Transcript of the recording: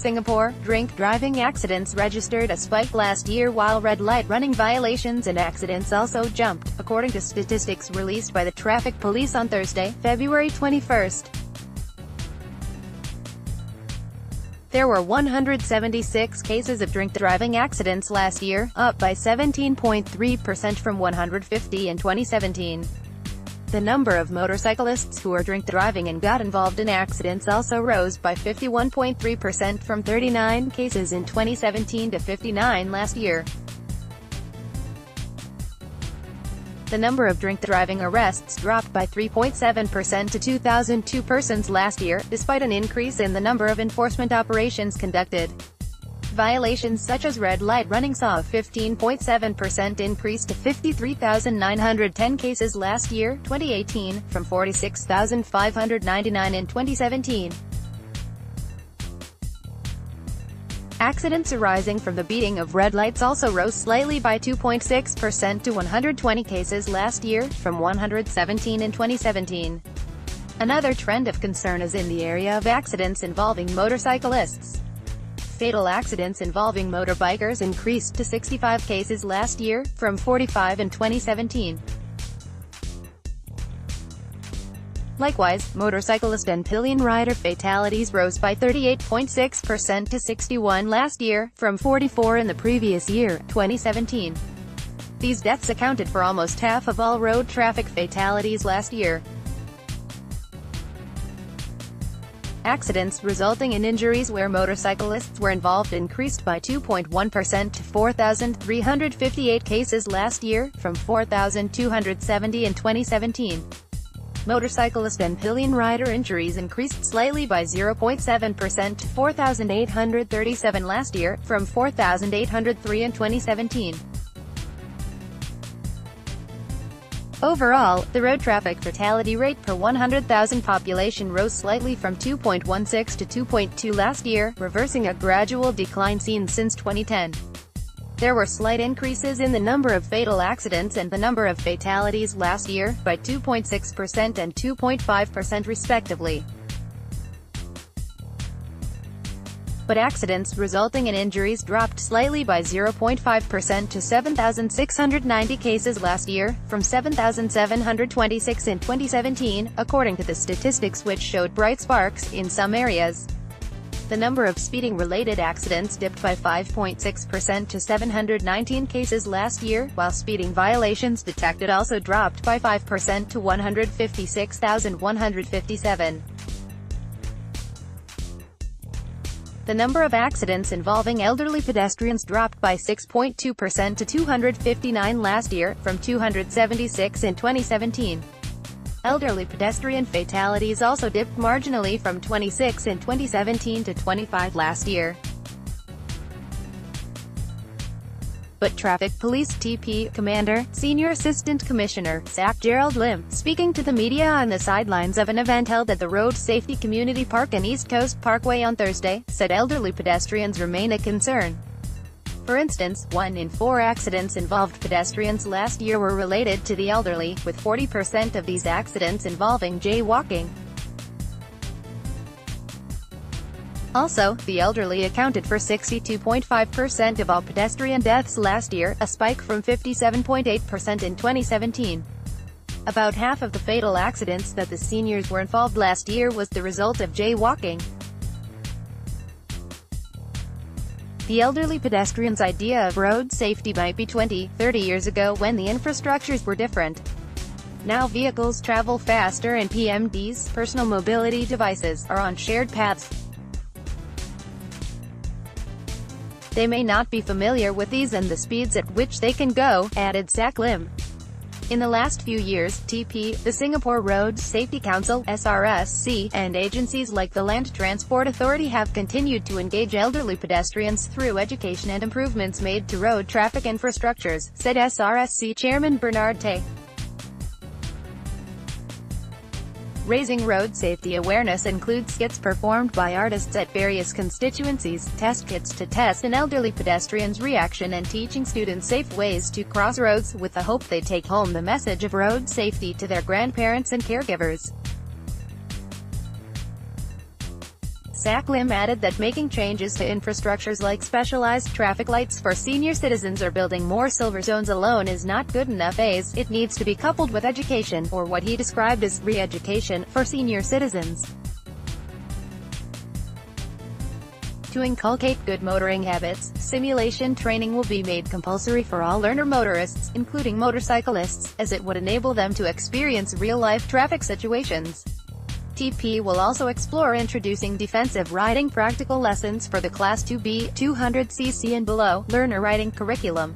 Singapore, drink driving accidents registered a spike last year while red light running violations and accidents also jumped, according to statistics released by the traffic police on Thursday, February 21. There were 176 cases of drink driving accidents last year, up by 17.3% from 150 in 2017. The number of motorcyclists who were drink driving and got involved in accidents also rose by 51.3% from 39 cases in 2017 to 59 last year. The number of drink driving arrests dropped by 3.7% to 2,002 persons last year, despite an increase in the number of enforcement operations conducted. Violations such as red light running saw a 15.7% increase to 53,910 cases last year, 2018, from 46,599 in 2017. Accidents arising from the beating of red lights also rose slightly by 2.6% to 120 cases last year, from 117 in 2017. Another trend of concern is in the area of accidents involving motorcyclists. Fatal accidents involving motorbikers increased to 65 cases last year, from 45 in 2017. Likewise, motorcyclist and pillion rider fatalities rose by 38.6% to 61 last year, from 44 in the previous year, 2017. These deaths accounted for almost half of all road traffic fatalities last year. Accidents resulting in injuries where motorcyclists were involved increased by 2.1% to 4,358 cases last year, from 4,270 in 2017. Motorcyclist and pillion rider injuries increased slightly by 0.7% to 4,837 last year, from 4,803 in 2017. Overall, the road traffic fatality rate per 100,000 population rose slightly from 2.16 to 2.2 last year, reversing a gradual decline seen since 2010. There were slight increases in the number of fatal accidents and the number of fatalities last year, by 2.6% and 2.5% respectively. But accidents resulting in injuries dropped slightly by 0.5% to 7,690 cases last year, from 7,726 in 2017, according to the statistics which showed bright sparks in some areas. The number of speeding-related accidents dipped by 5.6% to 719 cases last year, while speeding violations detected also dropped by 5% to 156,157. The number of accidents involving elderly pedestrians dropped by 6.2% to 259 last year, from 276 in 2017. Elderly pedestrian fatalities also dipped marginally from 26 in 2017 to 25 last year. But Traffic Police TP Commander, Senior Assistant Commissioner, SAC Gerald Lim, speaking to the media on the sidelines of an event held at the Road Safety Community Park and East Coast Parkway on Thursday, said elderly pedestrians remain a concern. For instance, 1 in 4 accidents involved pedestrians last year were related to the elderly, with 40% of these accidents involving jaywalking. Also, the elderly accounted for 62.5% of all pedestrian deaths last year, a spike from 57.8% in 2017. About half of the fatal accidents that the seniors were involved last year was the result of jaywalking. The elderly pedestrians' idea of road safety might be 20, 30 years ago when the infrastructures were different. Now vehicles travel faster and PMDs, personal mobility devices, are on shared paths. They may not be familiar with these and the speeds at which they can go, added SAC Lim. In the last few years, TP, the Singapore Road Safety Council, SRSC, and agencies like the Land Transport Authority have continued to engage elderly pedestrians through education and improvements made to road traffic infrastructures, said SRSC Chairman Bernard Tay. Raising road safety awareness includes skits performed by artists at various constituencies, test kits to test an elderly pedestrian's reaction and teaching students safe ways to cross roads, with the hope they take home the message of road safety to their grandparents and caregivers. Sacklim added that making changes to infrastructures like specialized traffic lights for senior citizens or building more silver zones alone is not good enough, as it needs to be coupled with education, or what he described as re-education, for senior citizens. To inculcate good motoring habits, simulation training will be made compulsory for all learner motorists, including motorcyclists, as it would enable them to experience real-life traffic situations. TP will also explore introducing defensive riding practical lessons for the Class 2B, 200cc and below, learner riding curriculum.